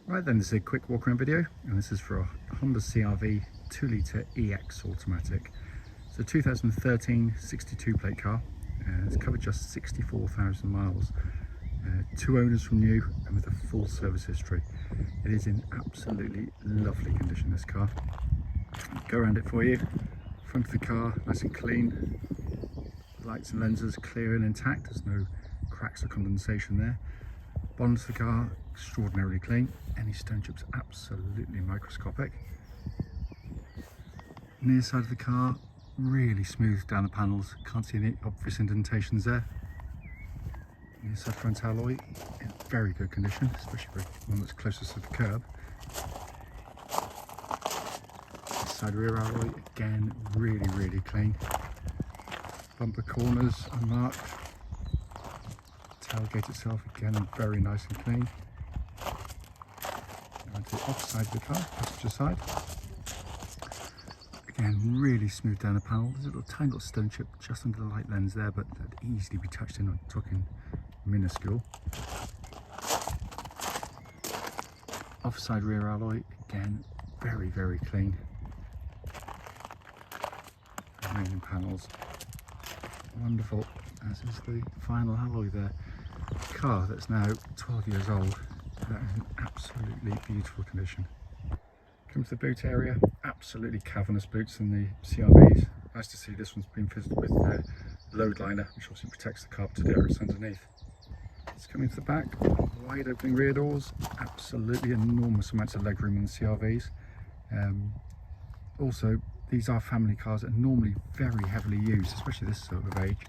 Right then, this is a quick walk around video, and this is for a Honda CR-V 2-litre EX automatic. It's a 2013 62 plate car. It's covered just 64,000 miles. 2 owners from new and with a full service history. It is in absolutely lovely condition, this car. Go around it for you. Front of the car, nice and clean. Lights and lenses clear and intact. There's no cracks or condensation there. Bonnet of the car, extraordinarily clean. Any stone chips absolutely microscopic. Near side of the car, really smooth down the panels. Can't see any obvious indentations there. Near side front alloy in very good condition, especially for one that's closest to the curb. This side rear alloy, again, really clean. Bumper corners unmarked. Tailgate itself, again, very nice and clean. And to the opposite side of the car, passenger side. Again, really smooth down the panel. There's a little tiny little stone chip just under the light lens there, but that'd easily be touched in or talking minuscule. Offside rear alloy, again, very clean. Remaining panels, wonderful, as is the final alloy there. Car that's now 12 years old, that is in absolutely beautiful condition. Come to the boot area, absolutely cavernous boots in the CR-Vs. Nice to see this one's been fitted with the load liner, which obviously protects the carpeted areas underneath. It's coming to the back, wide opening rear doors, absolutely enormous amounts of legroom in the CR-Vs. Also, these are family cars that are normally very heavily used, especially this sort of age.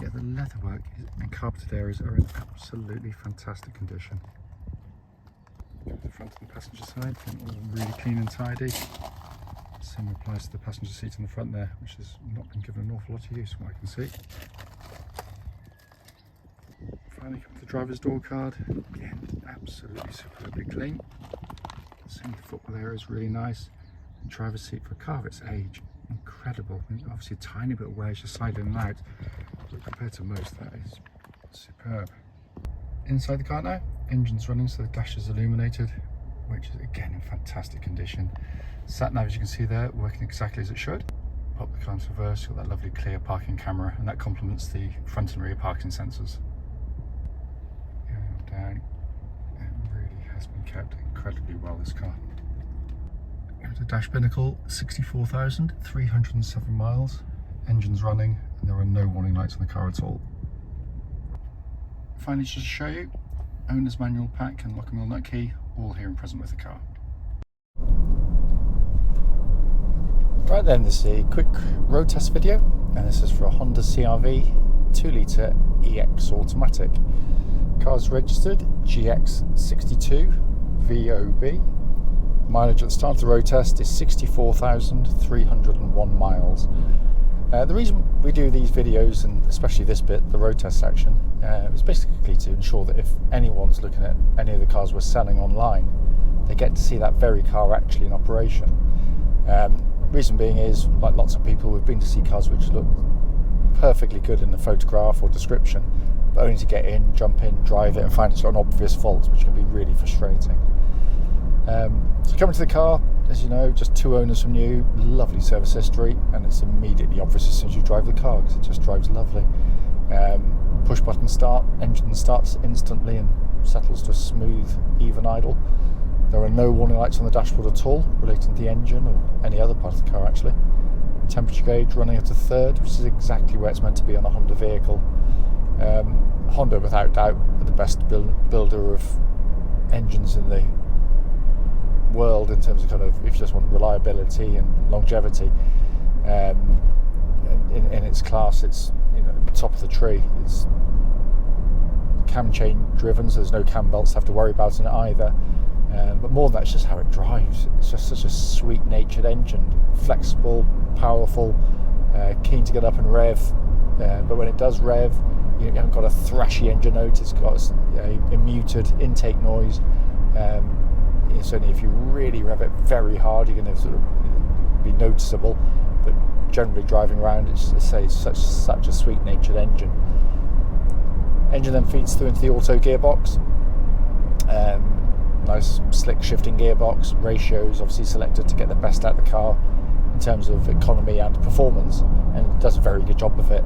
Yeah, the leatherwork and carpeted areas are in absolutely fantastic condition. Go to the front of the passenger side, all really clean and tidy. Same applies to the passenger seat in the front there, which has not been given an awful lot of use from what I can see. Finally come to the driver's door card, again absolutely superbly clean. Same footwell area is really nice. And driver's seat for a car of its age, incredible. I mean, obviously a tiny bit of wear as you slide in and out, but compared to most, that is superb. Inside the car now, engine's running, so the dash is illuminated, which is again in fantastic condition. Sat nav, as you can see there, working exactly as it should. Pop the car into reverse, you've got that lovely clear parking camera, and that complements the front and rear parking sensors. Going down, it really has been kept incredibly well, this car. The dash pinnacle, 64,307 miles, engine's running, and there are no warning lights on the car at all. Finally, just to show you, owner's manual pack and lock and wheel nut key, all here and present with the car. Right then, this is a quick road test video, and this is for a Honda CR-V 2-litre EX automatic. Car's registered GX62VOB. Mileage at the start of the road test is 64,301 miles. The reason we do these videos, and especially this bit, the road test section, is basically to ensure that if anyone's looking at any of the cars we're selling online, they get to see that very car actually in operation. Reason being is, like lots of people, we've been to see cars which look perfectly good in the photograph or description, but only to get in, jump in, drive it and find it's got an obvious fault, which can be really frustrating. So coming to the car, as you know, just 2 owners from new, lovely service history, and it's immediately obvious as soon as you drive the car because it just drives lovely. Push button start, engine starts instantly and settles to a smooth, even idle. There are no warning lights on the dashboard at all relating to the engine or any other part of the car actually. Temperature gauge running at a 3rd, which is exactly where it's meant to be on a Honda vehicle. Honda, without doubt, are the best builder of engines in the world in terms of kind of, if you just want reliability and longevity. In its class, it's, you know, top of the tree. It's cam chain driven, so there's no cam belts to have to worry about in it either. But more than that, it's just how it drives. It's just such a sweet-natured engine, flexible, powerful, keen to get up and rev. But when it does rev, you haven't got a thrashy engine note. It's got a muted intake noise. Certainly, if you really rev it very hard, you're going to sort of be noticeable. But generally, driving around, it's such a sweet-natured engine. Engine then feeds through into the auto gearbox. nice slick shifting gearbox, ratios obviously selected to get the best out of the car in terms of economy and performance, and it does a very good job of it.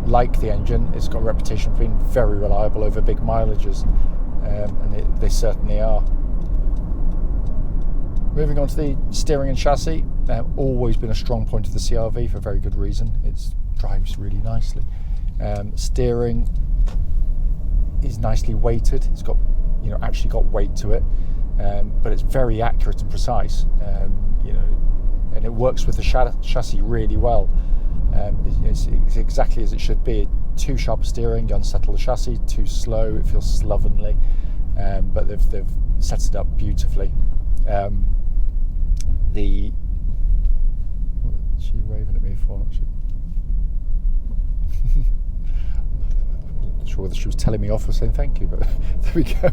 Like the engine, it's got a reputation for being very reliable over big mileages, and they certainly are. Moving on to the steering and chassis, always been a strong point of the CR-V for very good reason. It drives really nicely. Steering is nicely weighted. It's got, actually got weight to it, but it's very accurate and precise. And it works with the chassis really well. It's exactly as it should be. Too sharp steering, you unsettle the chassis. Too slow, it feels slovenly. But they've set it up beautifully. What's she waving at me for? Not sure whether she was telling me off or saying thank you, but there we go.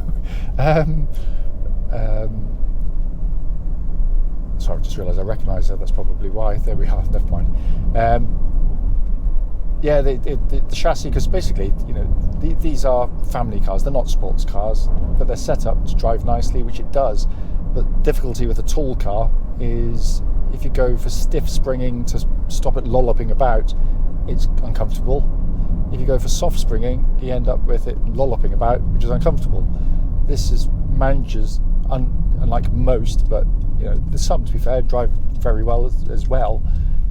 Sorry, I just realised I recognise her. That's probably why. There we are. Never mind. Yeah, the chassis, because basically, these are family cars. They're not sports cars, but they're set up to drive nicely, which it does. But difficulty with a tall car is if you go for stiff springing to stop it lolloping about, it's uncomfortable. If you go for soft springing, you end up with it lolloping about, which is uncomfortable. This manages, unlike most, but there's some, to be fair, drive very well as well,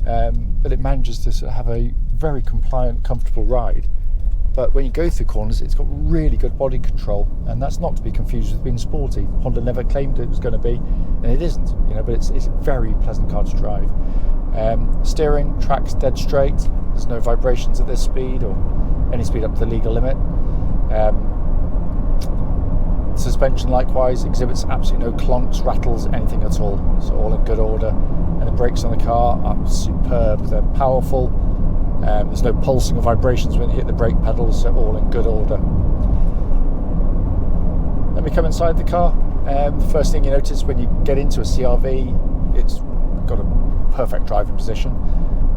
but it manages to sort of have a very compliant, comfortable ride. But when you go through corners, it's got really good body control, and that's not to be confused with being sporty. Honda never claimed it was going to be, and it isn't. But it's a very pleasant car to drive. Steering, tracks dead straight. There's no vibrations at this speed or any speed up to the legal limit. Suspension likewise exhibits absolutely no clunks, rattles, anything at all. It's all in good order. And the brakes on the car are superb. They're powerful. There's no pulsing or vibrations when you hit the brake pedals, so all in good order. Then we come inside the car. The first thing you notice when you get into a CR-V, it's got a perfect driving position.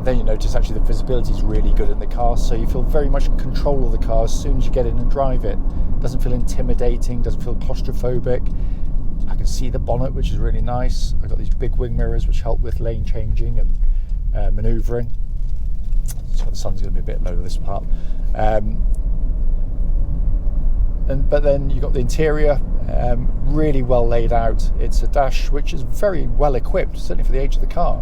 Then you notice actually the visibility is really good in the car, so you feel very much in control of the car as soon as you get in and drive it. Doesn't feel intimidating, doesn't feel claustrophobic. I can see the bonnet, which is really nice. I've got these big wing mirrors which help with lane changing and manoeuvring. So the sun's going to be a bit low this part. But then you've got the interior, really well laid out. It's a dash which is very well equipped, certainly for the age of the car.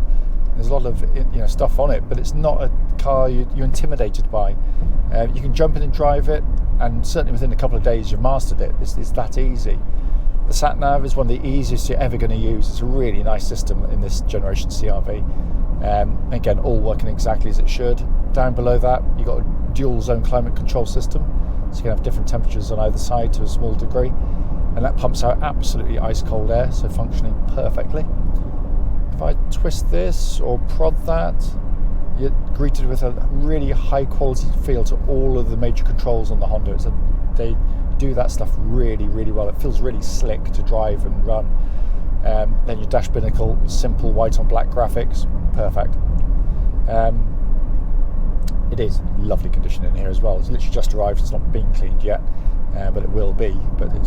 There's a lot of stuff on it, but it's not a car you're intimidated by. You can jump in and drive it, and certainly within a couple of days you've mastered it. It's that easy. The sat-nav is one of the easiest you're ever going to use. It's a really nice system in this generation CR-V. Again, all working exactly as it should. Down below that, you've got a dual zone climate control system, so you can have different temperatures on either side to a small degree, and that pumps out absolutely ice cold air, so functioning perfectly. If I twist this or prod that, you're greeted with a really high quality feel to all of the major controls on the Honda. They do that stuff really, really well. It feels really slick to drive and run. Then your dash binnacle, simple white on black graphics, perfect. It is lovely condition in here as well. It's literally just arrived, it's not been cleaned yet, but it will be, but it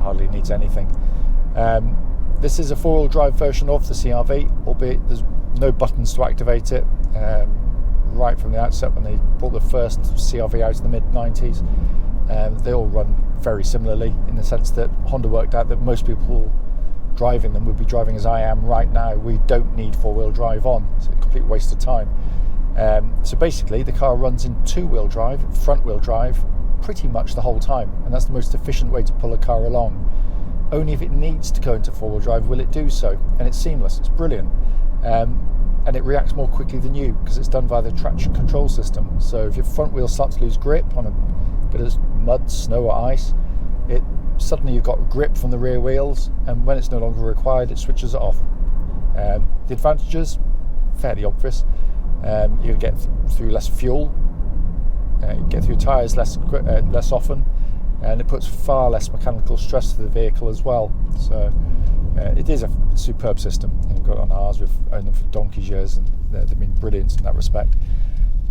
hardly needs anything. This is a four-wheel drive version of the CR-V, albeit there's no buttons to activate it. Right from the outset, when they brought the first CR-V out in the mid-90s, they all run very similarly, in the sense that Honda worked out that most people driving them would be driving as I am right now. We don't need four-wheel drive on. It's a complete waste of time. So basically the car runs in two-wheel drive, front-wheel drive, pretty much the whole time, and that's the most efficient way to pull a car along. Only if it needs to go into four-wheel drive will it do so, and it's seamless, it's brilliant. And it reacts more quickly than you, because it's done via the traction control system. So if your front wheel starts to lose grip on a bit of mud, snow or ice, suddenly you've got grip from the rear wheels, and when it's no longer required, it switches it off. The advantages, fairly obvious. You get through less fuel, you get through tyres less often, and it puts far less mechanical stress to the vehicle as well. So it is a superb system. You've got it on ours, we've owned them for donkey's years, and they've been brilliant in that respect.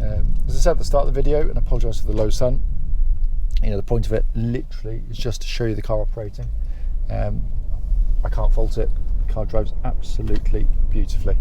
As I said at the start of the video, and I apologise for the low sun, the point of it literally is just to show you the car operating. I can't fault it. The car drives absolutely beautifully.